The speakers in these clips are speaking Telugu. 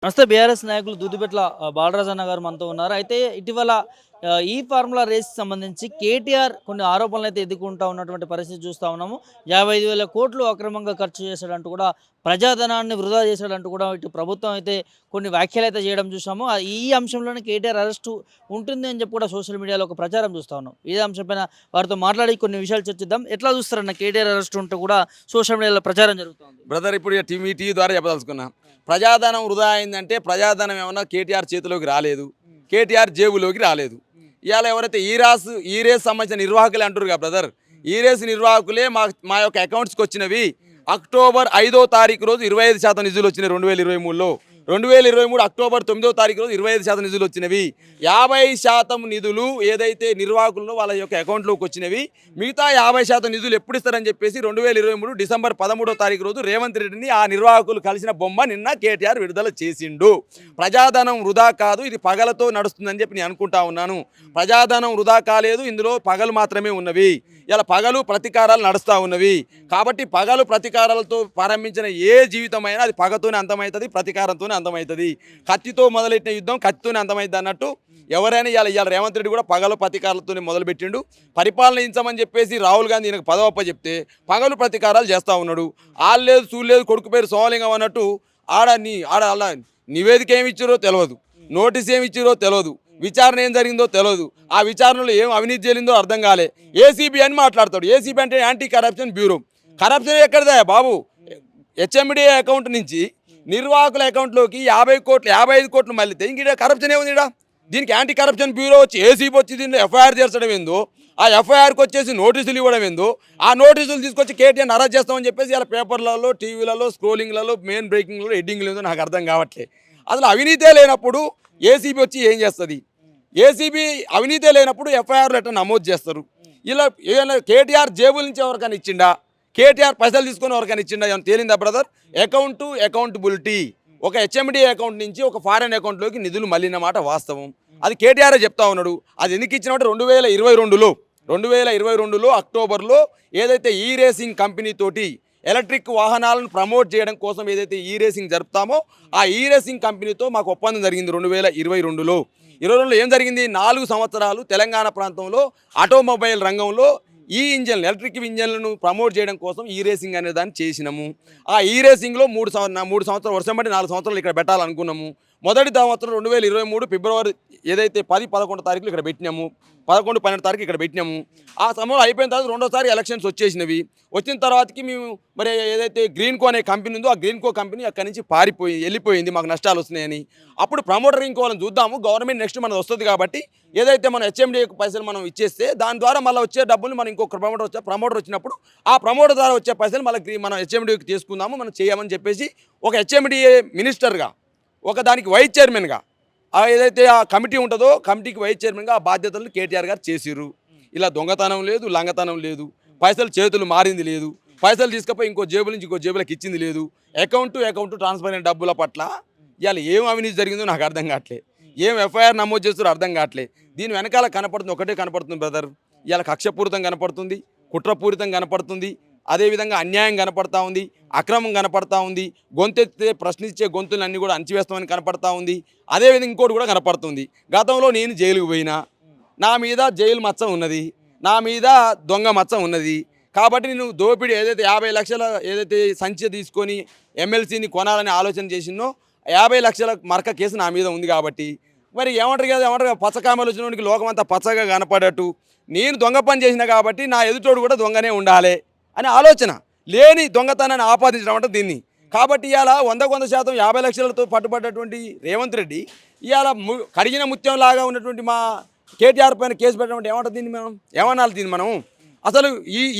నమస్తే బీఆర్ఎస్ నాయకులు దూదిపెట్ల బాలరాజన్న గారు మనతో ఉన్నారు. అయితే ఇటీవల ఈ ఫార్ములా రేస్‌కి సంబంధించి కేటీఆర్ కొన్ని ఆరోపణలైతే ఎదుర్కొంటా ఉన్నటువంటి పరిస్థితి చూస్తా ఉన్నాము. 55,000 కోట్లు అక్రమంగా ఖర్చు చేశాడంటూ కూడా ప్రజాధనాన్ని వృధా చేశాడంటూ కూడా ఇటు ప్రభుత్వం అయితే కొన్ని వ్యాఖ్యలైతే చేయడం చూసాము. ఈ అంశంలోనే కేటీఆర్ అరెస్టు ఉంటుంది అని చెప్పి కూడా సోషల్ మీడియాలో ఒక ప్రచారం చూస్తా ఉన్నాం. ఇదే అంశం పైన వారితో మాట్లాడి కొన్ని విషయాలు చర్చిద్దాం. ఎట్లా చూస్తారన్న కేటీఆర్ అరెస్ట్ ఉంటూ కూడా సోషల్ మీడియాలో ప్రచారం జరుగుతోంది. బ్రదర్ ఇప్పుడు మీ టీవీ ద్వారా చెప్పదలుచుకున్నా. ప్రజాధనం వృధా అయిందంటే ప్రజాధనం ఏమన్నా కేటీఆర్ చేతిలోకి రాలేదు, కేటీఆర్ జేబులోకి రాలేదు. ఇవాళ ఎవరైతే ఈ రేస్ సంబంధించిన నిర్వాహకులే అంటారు కదా బ్రదర్, ఈ రేస్ నిర్వాహకులే మా యొక్క అకౌంట్స్కి వచ్చినవి. అక్టోబర్ 5వ తారీఖు రోజు 25% నిధులు వచ్చినాయి 2023లో. 2023 అక్టోబర్ 9వ తారీఖు రోజు 25% నిధులు వచ్చినవి. 50% నిధులు ఏదైతే నిర్వాహకులను వాళ్ళ యొక్క అకౌంట్లోకి వచ్చినవి. మిగతా 50% నిధులు ఎప్పుడు ఇస్తారని చెప్పేసి 2023 డిసెంబర్ 13వ తారీఖు రోజు రేవంత్ రెడ్డిని ఆ నిర్వాహకులు కలిసిన బొమ్మ నిన్న కేటీఆర్ విడుదల చేసిండు. ప్రజాధనం వృధా కాదు, ఇది పగలతో నడుస్తుందని చెప్పి నేను అనుకుంటా ఉన్నాను. ప్రజాధనం వృధా కాలేదు, ఇందులో పగలు మాత్రమే ఉన్నవి. ఇలా పగలు ప్రతీకారాలు నడుస్తూ ఉన్నవి. కాబట్టి పగలు ప్రతీకారాలతో ప్రారంభించిన ఏ జీవితమైనా అది పగతోనే అంతమవుతుంది, ప్రతీకారంతోనే అంతమవుతుంది. కత్తితో మొదలెట్టిన యుద్ధం కత్తితోనే అంతమవుతుంది అన్నట్టు ఎవరైనా ఇవాళ రేవంత్ రెడ్డి కూడా పగలు ప్రతీకారాలతోనే మొదలుపెట్టిండు. పరిపాలనించమని చెప్పేసి రాహుల్ గాంధీ ఈయనకు పదవప్ప చెప్తే పగలు ప్రతీకారాలు చేస్తూ ఉన్నాడు. ఆడలేదు చూడలేదు కొడుకు పేరు సోమలింగం అన్నట్టు అలా నివేదిక ఏమి ఇచ్చారో తెలియదు, నోటీస్ ఏమి ఇచ్చారో తెలియదు, విచారణ ఏం జరిగిందో తెలియదు, ఆ విచారణలో ఏం అవినీతి జరిగిందో అర్థం కాలే. ఏసీబీ అని మాట్లాడతాడు. ఏసీబీ అంటే యాంటీ కరప్షన్ బ్యూరో. కరప్షన్ ఎక్కడదా బాబు? హెచ్ఎండిఏ అకౌంట్ నుంచి నిర్వాహకుల అకౌంట్లోకి 55 కోట్లు మళ్ళీ ఇంక కరప్షన్ ఏముంది? దీనికి యాంటీ కరప్షన్ బ్యూరో వచ్చి ఏసీబీ వచ్చి దీన్ని ఎఫ్ఐఆర్ చేర్చడం ఏందో, ఆ ఎఫ్ఐఆర్కి వచ్చేసి నోటీసులు ఇవ్వడం ఏందో, ఆ నోటీసులు తీసుకొచ్చి కేటీఆర్ అరెస్ట్ చేస్తామని చెప్పేసి ఇలా పేపర్లలో, టీవీలలో, స్క్రోలింగ్లలో, మెయిన్ బ్రేకింగ్లలో హెడ్డింగ్లు ఏందో నాకు అర్థం కావట్లే. అసలు అవినీతే లేనప్పుడు ఏసీబీ వచ్చి ఏం చేస్తుంది? ఏసీబీ అవినీతే లేనప్పుడు ఎఫ్ఐఆర్లు ఎట్లా నమోదు చేస్తారు? ఇలా ఏమైనా కేటీఆర్ జేబుల నుంచి ఎవరికైనా ఇచ్చిండా? కేటీఆర్ పైసలు తీసుకొని ఎవరికైనా ఇచ్చిండా? ఏమైనా తేలిందా బ్రదర్? అకౌంటబిలిటీ. ఒక హెచ్ఎండి అకౌంట్ నుంచి ఒక ఫారెన్ అకౌంట్లోకి నిధులు మళ్ళిన మాట వాస్తవం. అది కేటీఆర్ చెప్తా ఉన్నాడు. అది ఎందుకు ఇచ్చినట్టు 2022లో అక్టోబర్లో ఏదైతే ఈ రేసింగ్ కంపెనీ తోటి ఎలక్ట్రిక్ వాహనాలను ప్రమోట్ చేయడం కోసం ఏదైతే ఈ రేసింగ్ జరుపుతామో ఆ ఈ రేసింగ్ కంపెనీతో మాకు ఒప్పందం జరిగింది 2022లో. ఏం జరిగింది? 4 సంవత్సరాలు తెలంగాణ ప్రాంతంలో ఆటోమొబైల్ రంగంలో ఈ ఇంజన్లు, ఎలక్ట్రిక్ ఇంజన్లను ప్రమోట్ చేయడం కోసం ఈ రేసింగ్ అనే దాన్ని చేసినాము. ఆ ఈ రేసింగ్లో 3 సంవత్సరాలు వర్షం బట్టి 4 సంవత్సరాలు ఇక్కడ పెట్టాలనుకున్నాము. మొదటి సంవత్సరం 2023 ఫిబ్రవరి ఏదైతే 10-11 తారీఖులు ఇక్కడ పెట్టినాము, 11-12 తారీఖు ఇక్కడ పెట్టినాము. ఆ సమయంలో అయిపోయిన తర్వాత రెండోసారి ఎలక్షన్స్ వచ్చేసినవి. వచ్చిన తర్వాతకి మేము మరి ఏదైతే గ్రీన్కో అనే కంపెనీ ఉందో ఆ గ్రీన్కో కంపెనీ అక్కడి నుంచి వెళ్ళిపోయింది, మాకు నష్టాలు వస్తున్నాయని. అప్పుడు ప్రమోటర్ ఇంకోవాలని చూద్దాము, గవర్నమెంట్ నెక్స్ట్ మనది వస్తుంది కాబట్టి ఏదైతే మనం హెచ్ఎండిఏకి పైసలు మనం ఇచ్చేస్తే దాని ద్వారా మళ్ళీ వచ్చే డబ్బులు మనం ఇంకొక ప్రమోటర్ వచ్చినప్పుడు ఆ ప్రమోటర్ ద్వారా వచ్చే పైసలు మళ్ళీ మనం హెచ్ఎండిఏకి తీసుకుందాము, మనం చేయమని చెప్పేసి ఒక హెచ్ఎండిఏ మినిస్టర్గా, ఒక దానికి వైస్ చైర్మన్గా ఏదైతే ఆ కమిటీ ఉంటుందో కమిటీకి వైస్ చైర్మన్గా ఆ బాధ్యతలను కేటీఆర్ గారు చేసిర్రు. ఇలా దొంగతనం లేదు, లంగతనం లేదు, పైసలు చేతులు మారింది లేదు, పైసలు తీసుకపోయి ఇంకో జేబుల నుంచి ఇంకో జేబులకు ఇచ్చింది లేదు. అకౌంట్ ట్రాన్స్ఫర్ అయిన డబ్బుల పట్ల ఇవాళ ఏం అవినీతి జరిగిందో నాకు అర్థం కావట్లే, ఏం ఎఫ్ఐఆర్ నమోదు చేస్తారో అర్థం కావట్లే. దీని వెనకాల కనపడుతుంది ఒకటే కనపడుతుంది బ్రదర్, ఇవాళ కక్షపూరితం కనపడుతుంది, కుట్రపూరితం కనపడుతుంది, అదేవిధంగా అన్యాయం కనపడతా ఉంది, అక్రమం కనపడతా ఉంది, గొంతెత్తే ప్రశ్నించే గొంతులన్నీ కూడా అణచివేస్తామని కనపడతా ఉంది. అదేవిధంగా ఇంకోటి కూడా కనపడుతుంది. గతంలో నేను జైలుకు పోయినా, నా మీద జైలు మచ్చ ఉన్నది, నా మీద దొంగ మచ్చ ఉన్నది. కాబట్టి నేను దోపిడీ ఏదైతే 50 లక్షల ఏదైతే సంచి తీసుకొని ఎమ్మెల్సీని కొనాలని ఆలోచన చేసిందో 50 లక్షల మరక కేసు నా మీద ఉంది. కాబట్టి మరి ఏమంటారు పచ్చకామలు వచ్చినోడికి లోకమంతా పచ్చగా కనపడట్టు నేను దొంగ పని చేసిన కాబట్టి నా ఎదుటోడు కూడా దొంగనే ఉండాలి అనే ఆలోచన లేని దొంగతనాన్ని ఆపాదించడం అంటే దీన్ని. కాబట్టి ఇవాళ 100% 50 లక్షలతో పట్టుబడ్డటువంటి రేవంత్ రెడ్డి ఇవాళ కడిగిన ముత్యం లాగా ఉన్నటువంటి మా కేటీఆర్ పైన కేసు పెట్టడం ఏమంటుంది? దీన్ని మనం ఏమనాలి? దీన్ని మనం అసలు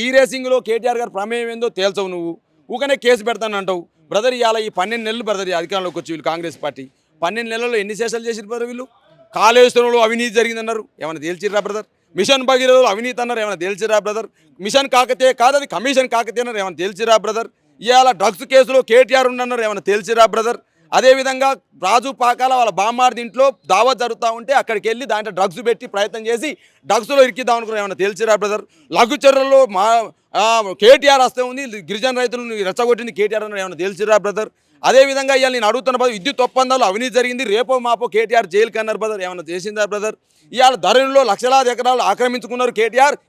ఈ రేసింగ్లో కేటీఆర్ గారు ప్రమేయం ఏందో తేల్చవు, నువ్వు ఊకనే కేసు పెడతానంటావు బ్రదర్. ఇవాళ ఈ 12 నెలలు బ్రదర్ ఈ అధికారంలోకి వచ్చి వీళ్ళు కాంగ్రెస్ పార్టీ 12 నెలల్లో ఎన్ని శేషాలు చేసిరు బ్రదర్? వీళ్ళు కాళేశ్వరంలో అవినీతి జరిగిందన్నారు, ఏమైనా తేల్చిర్రా బ్రదర్? మిషన్ భగీరథలో అవినీతి అన్నారు, ఏమైనా తేల్చిరా బ్రదర్? మిషన్ కాకతే కాదు, అది కమిషన్ కాకతే అన్నారు, ఏమైనా తేల్చిరా బ్రదర్? ఇవాళ డ్రగ్స్ కేసులో కేటీఆర్ ఉండన్నారు, ఏమైనా తేల్చిరా బ్రదర్? అదేవిధంగా రాజు పాకాల వాళ్ళ బామ్మార్ది ఇంట్లో దావత్ జరుగుతూ ఉంటే అక్కడికి వెళ్ళి దాంట్లో డ్రగ్స్ పెట్టి ప్రయత్నం చేసి డ్రగ్స్లో ఇరికిద్దాం అనుకున్నా, ఏమైనా తేల్చిరా బ్రదర్? లఘుచర్రలో కేటీఆర్ వస్తే ఉంది, గిరిజన రైతులను రెచ్చగొట్టింది కేటీఆర్ అన్నారు, ఏమైనా తేల్చిరా బ్రదర్? అదేవిధంగా ఇవాళ నేను అడుగుతున్న బ్రదర్, విద్యుత్ ఒప్పందాలు అవినీతి జరిగింది, రేపో మాపో కేటీఆర్ జైలుకి అన్నారు బ్రదర్. ఏమన్నా చేసిందా బ్రదర్? ఇవాళ ధరణిలో లక్షలాది ఎకరాలు ఆక్రమించుకున్నారు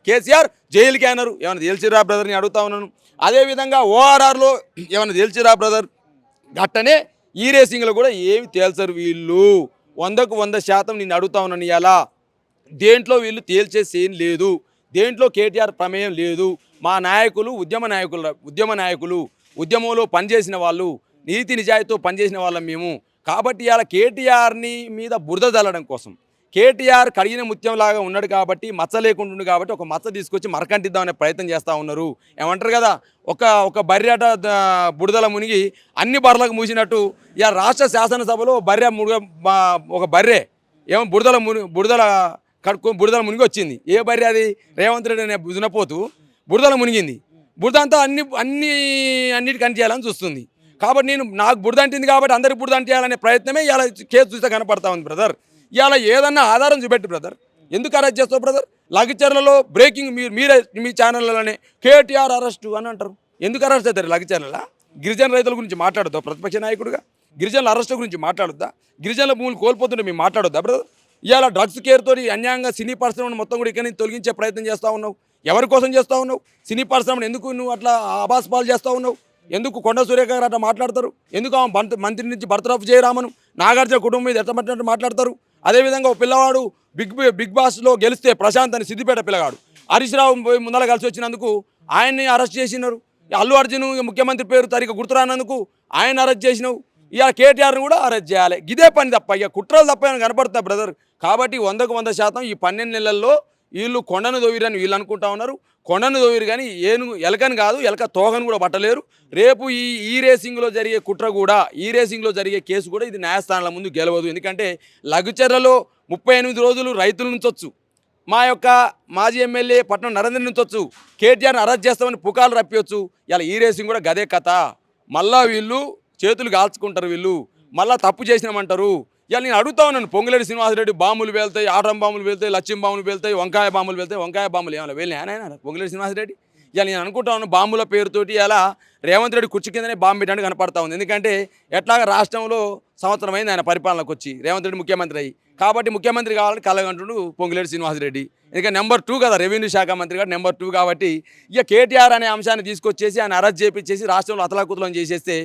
కేసీఆర్ జైలుకి అన్నారు. ఏమైనా తేల్చిరా బ్రదర్? నేను అడుగుతా ఉన్నాను. అదేవిధంగా ఓఆర్ఆర్లో ఏమైనా తేల్చిరా బ్రదర్? గట్టనే ఈ రేసింగ్లో కూడా ఏమి తేల్చరు వీళ్ళు. 100కు 100% నేను అడుగుతా ఉన్నాను. ఇలా దేంట్లో వీళ్ళు తేల్చే సీన్ లేదు, దేంట్లో కేటీఆర్ ప్రమేయం లేదు. మా నాయకులు ఉద్యమ నాయకులు ఉద్యమంలో పనిచేసిన వాళ్ళు, నీతి నిజాయితీతో పనిచేసిన వాళ్ళం మేము. కాబట్టి ఇలా కేటీఆర్ని మీద బురద చల్లడం కోసం, కేటీఆర్ కడిగిన ముత్యంలాగా ఉన్నాడు కాబట్టి, మచ్చ లేకుండా కాబట్టి ఒక మచ్చ తీసుకొచ్చి మరకంటిద్దామనే ప్రయత్నం చేస్తూ ఉన్నారు. ఏమంటారు కదా, ఒక బర్రెట బురదల మునిగి అన్ని బర్రెలకు మూసినట్టు ఇలా రాష్ట్ర శాసనసభలో ఒక బర్రె ఏమో బురదల మునిగి వచ్చింది. ఏ బర్రె అది? రేవంత్ రెడ్డి అనే దునపోతూ బురదల మునిగింది. బురద అంతా అన్నిటికీ అంటియాలని చూస్తుంది. కాబట్టి నాకు బురద అంటింది కాబట్టి అందరికి బురద అంటియాలనే ప్రయత్నమే ఇలా కేసు చూస్తే కనపడతా ఉంది బ్రదర్. ఇవాళ ఏదన్నా ఆధారం చూపెట్టు బ్రదర్. ఎందుకు అరెస్ట్ చేస్తావు బ్రదర్? లగచర్లలో బ్రేకింగ్ మీరే మీ ఛానళ్ళలోనే కేటీఆర్ అరెస్టు అని అంటారు. ఎందుకు అరెస్ట్ అవుతారు లగచర్లలో? గిరిజన రైతుల గురించి మాట్లాడొద్దా ప్రతిపక్ష నాయకుడిగా? గిరిజనుల అరెస్టు గురించి మాట్లాడొద్దా? గిరిజనుల భూములు కోల్పోతుంటే మేము మాట్లాడొద్దా బ్రదర్? ఇవాళ డ్రగ్స్ కేర్తో అన్యాయంగా సినీ పరిశ్రమను మొత్తం కూడా ఇక్కడి నుంచి తొలగించే ప్రయత్నం చేస్తూ ఉన్నావు. ఎవరి కోసం చేస్తూ ఉన్నావు? సినీ పరిశ్రమను ఎందుకు నువ్వు అట్లా ఆభాసపాలు చేస్తూ ఉన్నావు? ఎందుకు కొండ సురేఖ గారు అట్లా మాట్లాడతారు? ఎందుకు ఆమె మంత్రి నుంచి బర్తరఫ్ చేయరామను నాగార్జున కుటుంబం మీద ఎట్టబట్టినట్టు మాట్లాడతారు? అదేవిధంగా ఒక పిల్లవాడు బిగ్ బాస్లో గెలిస్తే ప్రశాంత్ అని సిద్దిపేట పిల్లగాడు హరీష్ రావు ముందర కలిసి వచ్చినందుకు ఆయన్ని అరెస్ట్ చేసినారు. అల్లు అర్జున్ ముఖ్యమంత్రి పేరు తరిగా గుర్తురానందుకు ఆయన అరెస్ట్ చేసినావు. ఇక కేటీఆర్ని కూడా అరెస్ట్ చేయాలి. ఇదే పని తప్ప ఇక కుట్రలు తప్ప కనపడతాయి బ్రదర్. కాబట్టి 100కు 100% ఈ 12 నెలల్లో వీళ్ళు కొండను దోవిరని వీళ్ళు అనుకుంటా ఉన్నారు. కొండను దోవిరు కానీ ఎలకని కాదు, ఎలక తోకను కూడా పట్టలేరు. రేపు ఈ రేసింగ్లో జరిగే కుట్ర కూడా, ఈ రేసింగ్లో జరిగే కేసు కూడా ఇది న్యాయస్థానాల ముందు గెలవదు. ఎందుకంటే లఘుచర్లలో 38 రోజులు రైతుల నుంచొచ్చు, మా యొక్క మాజీ ఎమ్మెల్యే పట్నం నరేంద్ర నుంచొచ్చు, కేటీఆర్ని అరెస్ట్ చేస్తామని పుకార్లు రప్పియొచ్చు. ఇలా ఈ రేసింగ్ కూడా గదే కథ. మళ్ళా వీళ్ళు చేతులు కాల్చుకుంటారు, వీళ్ళు మళ్ళీ తప్పు చేసినామంటారు. ఇలా నేను అడుగుతా ఉన్నాను, పొంగులేటి శ్రీనివాసరెడ్డి బాంబులు పేలుతాయి, ఆటం బాంబులు పేలుతాయి, లక్ష్యం బాంబులు పేలుతాయి, వంకాయ బాంబులు పేలుతాయి. వంకాయ బాంబులు ఏమైనా వెళ్ళినాయన పొంగులేటి శ్రీనివాసరెడ్డి? ఇలా నేను అనుకుంటా ఉన్నాను, బాంబుల పేరుతోటి అలా రేవంత్ రెడ్డి కుర్చీ కిందనే బాంబు పెట్టడానికి కనపడతా ఉంది. ఎందుకంటే ఎట్లాగా రాష్ట్రంలో సంవత్సరం అయింది ఆయన పరిపాలనకు వచ్చి, రేవంత్ రెడ్డి ముఖ్యమంత్రి అయ్యి. కాబట్టి ముఖ్యమంత్రి కావాలని కలగంటుడు పొంగులేటి శ్రీనివాసరెడ్డి. ఎందుకంటే నెంబర్ 2 కదా, రెవెన్యూ శాఖ మంత్రి గారు నెంబర్ 2 కాబట్టి ఇక కేటీఆర్ అనే అంశాన్ని తీసుకొచ్చేసి ఆయన అరెస్ట్ చేపించేసి రాష్ట్రంలో అతలాకుతలం చేసేస్తే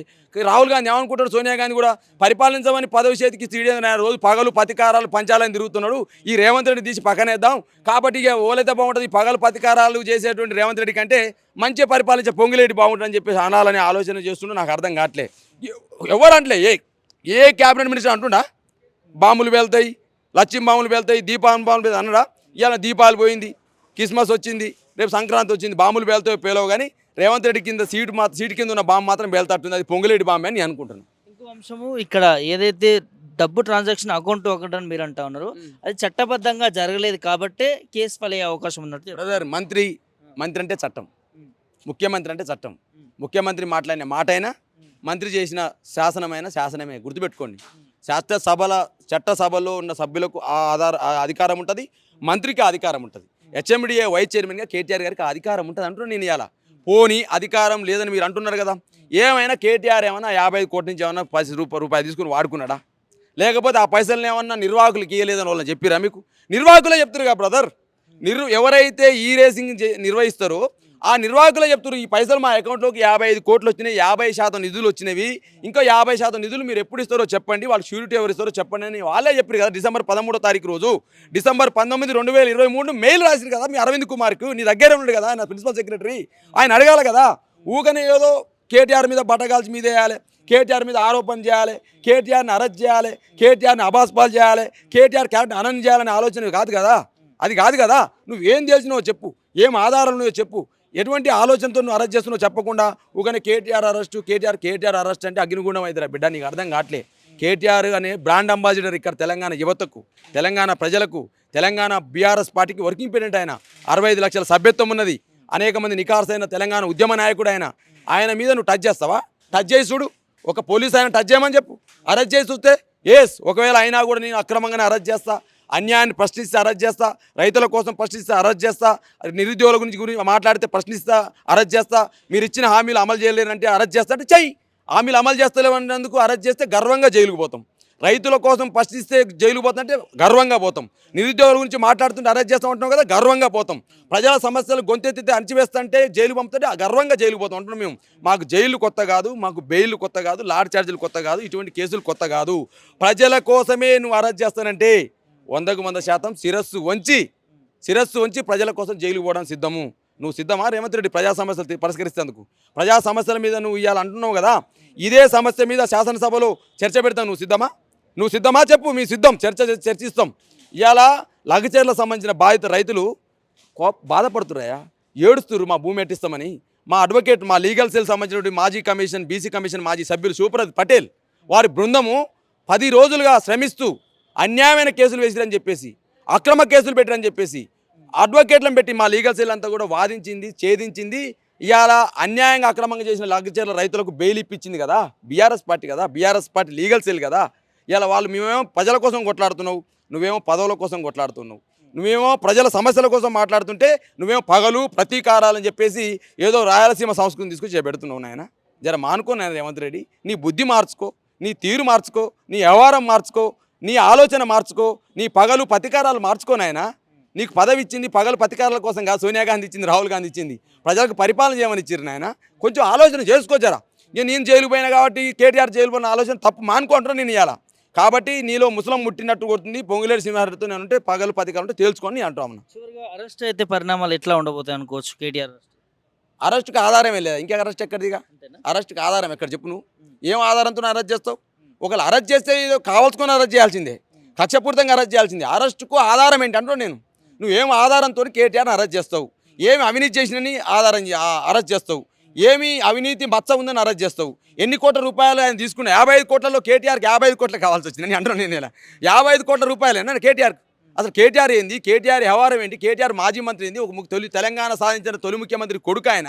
రాహుల్ గాంధీ ఏమనుకుంటాడు, సోనియా గాంధీ కూడా పరిపాలించమని పదవి చేతికి రోజు పగలు పతికారాలు పంచాలని తిరుగుతున్నాడు, ఈ రేవంత్ రెడ్డి తీసి పక్కనేద్దాం. కాబట్టి ఇక ఓలైతే బాగుంటుంది, పగలు పతికారాలు చేసేటువంటి రేవంత్ రెడ్డి కంటే మంచిగా పరిపాలించే పొంగులేటి బాగుంటుందని చెప్పేసి అనాలని ఆలోచన చేస్తుండో నాకు అర్థం కావట్లే. ఎవరు అంటలే, ఏ క్యాబినెట్ మినిస్టర్ అంటుండా బాంబులు వెళ్తాయి, లక్ష్యం బాంబులు వెళ్తాయి, దీపావళి బాంబులు అన్నడా? ఇవాళ దీపాలు పోయింది, క్రిస్మస్ వచ్చింది, రేపు సంక్రాంతి వచ్చింది, బాంబులు పేలుతాయో పేలవు కానీ రేవంత్ రెడ్డి కింద సీటు కింద ఉన్న బాంబు మాత్రం పేలుతట్టుంది. అది పొంగులేటి బాంబు అని నేను అనుకుంటున్నాను. ఇంకో అంశము, ఇక్కడ ఏదైతే డబ్బు ట్రాన్సాక్షన్ అకౌంట్ ఒకటని మీరు అంటా ఉన్నారు, అది చట్టబద్ధంగా జరగలేదు కాబట్టే కేసు ఫల్ అయ్యే అవకాశం ఉన్నట్టు బ్రదర్. మంత్రి అంటే చట్టం, ముఖ్యమంత్రి అంటే చట్టం. ముఖ్యమంత్రి మాట్లాడిన మాట అయినా, మంత్రి చేసిన శాసనమే. గుర్తుపెట్టుకోండి, చట్టసభలో ఉన్న సభ్యులకు ఆ అధికారం ఉంటుంది, మంత్రికి అధికారం ఉంటుంది. హెచ్ఎండిఏ వైస్ చైర్మన్గా కేటీఆర్ గారికి అధికారం ఉంటుంది అంటున్నాను నేను. ఇలా పోనీ అధికారం లేదని మీరు అంటున్నారు కదా, ఏమైనా కేటీఆర్ ఏమైనా 55 కోట్ల నుంచి ఏమన్నా 10 రూపాయలు తీసుకుని వాడుకున్నాడా? లేకపోతే ఆ పైసలను ఏమన్నా నిర్వాహకులకు ఇవ్వలేదని వాళ్ళని చెప్పిరా? మీకు నిర్వాహకులే చెప్తారు కదా బ్రదర్. ఎవరైతే ఈ రేసింగ్ నిర్వహిస్తారో ఆ నిర్వాహకులే చెప్తారు, ఈ పైసలు మా అకౌంట్లోకి 55 కోట్లు వచ్చినాయి, 50% నిధులు వచ్చినవి, ఇంకా 50% నిధులు మీరు ఎప్పుడు ఇస్తారో చెప్పండి, వాళ్ళు షూరిటీ ఎవరు ఇస్తారో చెప్పండి అని వాళ్ళే చెప్పారు కదా. డిసెంబర్ 13వ తారీఖు రోజు, డిసెంబర్ 19, 2023 మెయిల్ రాసిరు కదా మీ అరవింద్ కుమార్కు. నీ దగ్గర ఉన్నాడు కదా ఆయన ప్రిన్సిపల్ సెక్రటరీ, ఆయన అడగాలి కదా. ఊకనే ఏదో కేటీఆర్ మీద బట్టగాల్చి మీద వేయాలి, కేటీఆర్ మీద ఆరోపణ చేయాలి, కేటీఆర్ని అరెస్ట్ చేయాలి, కేటీఆర్ని అబాస్పాలు చేయాలి, కేటీఆర్ క్యారెక్టర్ అనౌన్స్ చేయాలనే ఆలోచన కాదు కదా. అది కాదు కదా. నువ్వేం తెలిసినావో చెప్పు, ఏం ఆధారాలు నువ్వో చెప్పు, ఎటువంటి ఆలోచనతో నువ్వు అరెస్ట్ చేస్తున్నావు చెప్పకుండా ఊకనే కేటీఆర్ అరెస్ట్ అంటే అగ్నిగుండం అవుతారా బిడ్డ? నీకు అర్థం కావట్లే. కేటీఆర్ అనే బ్రాండ్ అంబాసిడర్ ఇక్కడ తెలంగాణ యువతకు, తెలంగాణ ప్రజలకు, తెలంగాణ బీఆర్ఎస్ పార్టీకి వర్కింగ్ ప్రెసిడెంట్. ఆయన 65 లక్షల సభ్యత్వం ఉన్నది, అనేక మంది నికార్సైన తెలంగాణ ఉద్యమ నాయకుడు ఆయన మీద నువ్వు టచ్ చేస్తావా? టచ్ చేసి చూడు, ఒక పోలీస్ ఆయన టచ్ చేయమని చెప్పు, అరెస్ట్ చేసి చూస్తే ఒకవేళ అయినా కూడా నేను అక్రమంగానే అరెస్ట్ చేస్తా, అన్యాయాన్ని ప్రశ్నిస్తే అరెస్ట్ చేస్తా, రైతుల కోసం ప్రశ్నిస్తే అరెస్ట్ చేస్తా, నిరుద్యోగుల గురించి మాట్లాడితే ప్రశ్నిస్తా అరెస్ట్ చేస్తా, మీరు ఇచ్చిన హామీలు అమలు చేయలేరంటే అరెస్ట్ చేస్తా అంటే చెయ్యి. హామీలు అమలు చేస్తలేమన్నందుకు అరెస్ట్ చేస్తే గర్వంగా జైలుకు పోతాం. రైతుల కోసం ప్రశ్నిస్తే జైలుకు పోతుంటే గర్వంగా పోతాం. నిరుద్యోగుల గురించి మాట్లాడుతుంటే అరెస్ట్ చేస్తూ ఉంటున్నాం కదా, గర్వంగా పోతాం. ప్రజల సమస్యలు గొంతెత్తితే అణచివేస్తుంటే జైలు పంపుతుంటే గర్వంగా జైలుకు పోతాం అంటున్నాం మేము. మాకు జైలు కొత్త కాదు, మాకు బెయిల్ కొత్త కాదు, లాడ్ ఛార్జీలు కొత్త కాదు, ఇటువంటి కేసులు కొత్త కాదు. ప్రజల కోసమే నువ్వు అరెస్ట్ చేస్తానంటే 100% శిరస్సు వంచి ప్రజల కోసం జైలుకు పోవడానికి సిద్ధము. నువ్వు సిద్ధమా రేవంత్ రెడ్డి ప్రజా సమస్యలు పరిష్కరిస్తేందుకు? ప్రజా సమస్యల మీద నువ్వు ఇవాళ అంటున్నావు కదా, ఇదే సమస్య మీద శాసనసభలో చర్చ పెడతావు. నువ్వు సిద్ధమా చెప్పు. మీ సిద్ధం, చర్చిస్తాం. ఇవాళ లగచర్లకు సంబంధించిన బాధిత రైతులు బాధపడుతున్నాయా, ఏడుస్తున్నారు మా భూమి ఎట్టిస్తామని. మా అడ్వకేట్, మా లీగల్ సెల్ సంబంధించిన మాజీ కమిషన్, బీసీ కమిషన్ మాజీ సభ్యులు శివప్రసాద్ పటేల్ వారి బృందము 10 రోజులుగా శ్రమిస్తూ అన్యాయమైన కేసులు వేసిరని చెప్పేసి, అక్రమ కేసులు పెట్టిరని చెప్పేసి అడ్వకేట్లను పెట్టి మా లీగల్ సెల్ అంతా కూడా వాదించింది, ఛేదించింది. ఇవాళ అన్యాయంగా అక్రమంగా చేసిన లగచర్ల రైతులకు బెయిల్ ఇప్పించింది కదా బీఆర్ఎస్ పార్టీ కదా, బీఆర్ఎస్ పార్టీ లీగల్ సెల్ కదా. ఇలా వాళ్ళు మేమేమో ప్రజల కోసం కొట్లాడుతున్నావు, నువ్వేమో పదవుల కోసం కొట్లాడుతున్నావు. నువ్వేమో ప్రజల సమస్యల కోసం మాట్లాడుతుంటే నువ్వేమో పగలు ప్రతీకారాలని చెప్పేసి ఏదో రాయలసీమ సంస్కృతిని తీసుకొచ్చి చేపెడుతున్నావు నాయన. జర మానుకో నాయన రేవంత్ రెడ్డి. నీ బుద్ధి మార్చుకో, నీ తీరు మార్చుకో, నీ వ్యవహారం మార్చుకో, నీ ఆలోచన మార్చుకో, నీ పగలు ప్రతీకారాలు మార్చుకో నాయన. నీకు పదవి ఇచ్చింది పగలు ప్రతీకారాల కోసం కాదు, సోనియా గాంధీ ఇచ్చింది, రాహుల్ గాంధీ ఇచ్చింది. ప్రజలకు పరిపాలన చేయమని ఇచ్చారు నాయన. కొంచెం ఆలోచన చేసుకోవచ్చారా. నేను జైలు పోయినా కాబట్టి కేటీఆర్ జైలు పోయిన ఆలోచన తప్పు మానుకుంటున్నా నేను ఇవాళ. కాబట్టి నీలో ముసలం ముట్టినట్టు కొడుతుంది. పొంగులేరు సింహారెడ్డితో నేను ఉంటే పగలు ప్రతీకారం ఉంటే తేల్చుకొని అంటాం. చివరిగా అరెస్ట్ అయితే పరిణామాలు ఎట్లా ఉండబోతాయి అనుకోవచ్చు కేటీఆర్? అరెస్ట్కి ఆధారమే లేదా, ఇంకా అరెస్ట్ ఎక్కడిదిగా? అంతేనా? అరెస్ట్కి ఆధారం ఎక్కడ చెప్పు? నువ్వు ఏం ఆధారంతో అరెస్ట్ చేస్తావు? ఒకవేళ అరెస్ట్ చేస్తే కావాల్సుకొని అరెస్ట్ చేయాల్సిందే, కక్షపూరితంగా అరెస్ట్ చేయాల్సిందే. అరెస్ట్కు ఆధారం ఏంటి అంటున్నావు నేను. నువ్వేం ఆధారంతో కేటీఆర్ని అరెస్ట్ చేస్తావు? ఏమి అవినీతి చేసినని అరెస్ట్ చేస్తావు? ఏమి అవినీతి మచ్చ ఉందని అరెస్ట్ చేస్తావు? ఎన్ని కోట్ల రూపాయలు ఆయన తీసుకున్నా? 55 కోట్లలో కేటీఆర్కి 55 కోట్లు కావాల్సి వచ్చింది. నేను అంటున్నాను, నేను ఇలా 55 కోట్ల రూపాయలేనా కేటీఆర్? అసలు కేటీఆర్ ఏంది, కేటీఆర్ వ్యవహారం ఏంటి, కేటీఆర్ మాజీ మంత్రి ఏంది, ఒక తెలంగాణ సాధించిన తొలి ముఖ్యమంత్రి కొడుకు ఆయన.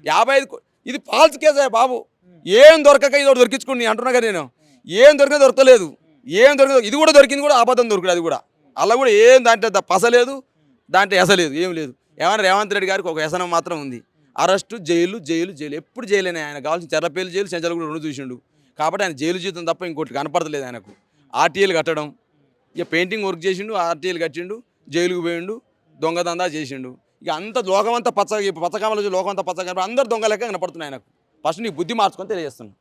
55 ఇది ఫాల్స్ కేసే బాబు. ఏం దొరకక ఇది దొరికించుకుని నేను అంటున్నా కదా. నేను ఏం దొరికినా దొరకలేదు, ఏం దొరకదు. ఇది కూడా దొరికింది కూడా అబద్ధం దొరకదు. అది కూడా అలా కూడా ఏం దాంట్లో పసలేదు, దాంట్లో ఎసలేదు, ఏం లేదు. ఏమైనా రేవంత్ రెడ్డి గారికి ఒక వ్యసనం మాత్రం ఉంది. Arrest, jail, jail, jail. ఎప్పుడు జైలేనే. ఆయన కావాల్సిన చెర్లపల్లి జైలు, చెంచలు కూడా 2 చూసిండు. కాబట్టి ఆయన జైలు జీతం తప్ప ఇంకోటి కనపడతలేదు ఆయనకు. ఆర్టీఏలు కట్టడం, ఇక పెయింటింగ్ వర్క్ చేసిండు, ఆర్టీఏలు కట్టిండు, జైలుకు పోయిండు, దొంగదందా చేసిండు. ఇక అంత లోకమంతా పచ్చకామలో లోకమంతా పచ్చగా అందరు దొంగ లెక్క కనపడుతున్నాయి ఆయనకు. ఫస్ట్ నీ బుద్ధి మార్చుకొని తెలియజేస్తున్నాను.